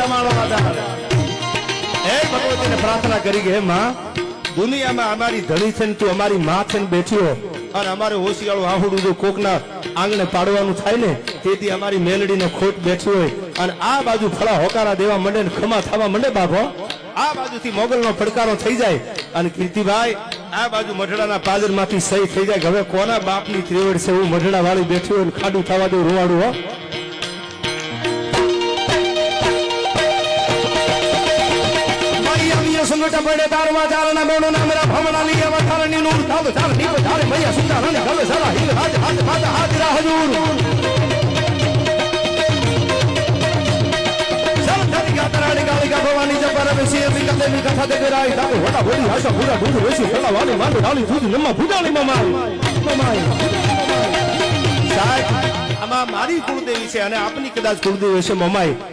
તમારો આધાર હે ભગવતીને પ્રાર્થના કરી કે હે માં દુનિયામાં અમારી ધણી છે ને તું અમારી માં છે ને બેઠ્યો અને અમારે હોશિયાળું આહુડું જો કોકના આંગણે પાડવાનું થાય ને તેથી અમારી મેલડીને ખોટ બેઠી હોય અને આ બાજુ ફળા હોકારા દેવા માંડે ને ખમા થવા માંડે બાપો આ બાજુથી મોગલનો પડકારો થઈ જાય અને કીર્તિભાઈ આ બાજુ મઢડાના પાદરમાંથી સહી થઈ જાય હવે કોના બાપની ત્રેવડ છે હું મઢડા વાળી બેઠી હોય ખાડું થવા દઉં રૂવાડું હો સંગઠન પડે તારવા ચાલના બેનો ના મેરા ભમના લીએ વથારની નૂર થાવ ચાલ નીકો ચાલે ભૈયા સુંદર રંગ ગમે સારા હિલ હાજ હાજ માતા હાજરા હજૂર ચાલ ધની ગાતરાડી ગાલી ગા ભવાની જબર બેસી એવી કદે ની કથા દે રાઈ તાકો હોટા બોલી હાસા પૂરા દૂધ વેસી ફેલા વાલી માંડ ડાલી દૂધ નમ્મા ફૂટાણી મમાઈ સાહેબ આમાં મારી કુળદેવી છે અને આપની કદાચ કુળદેવી છે મમાઈ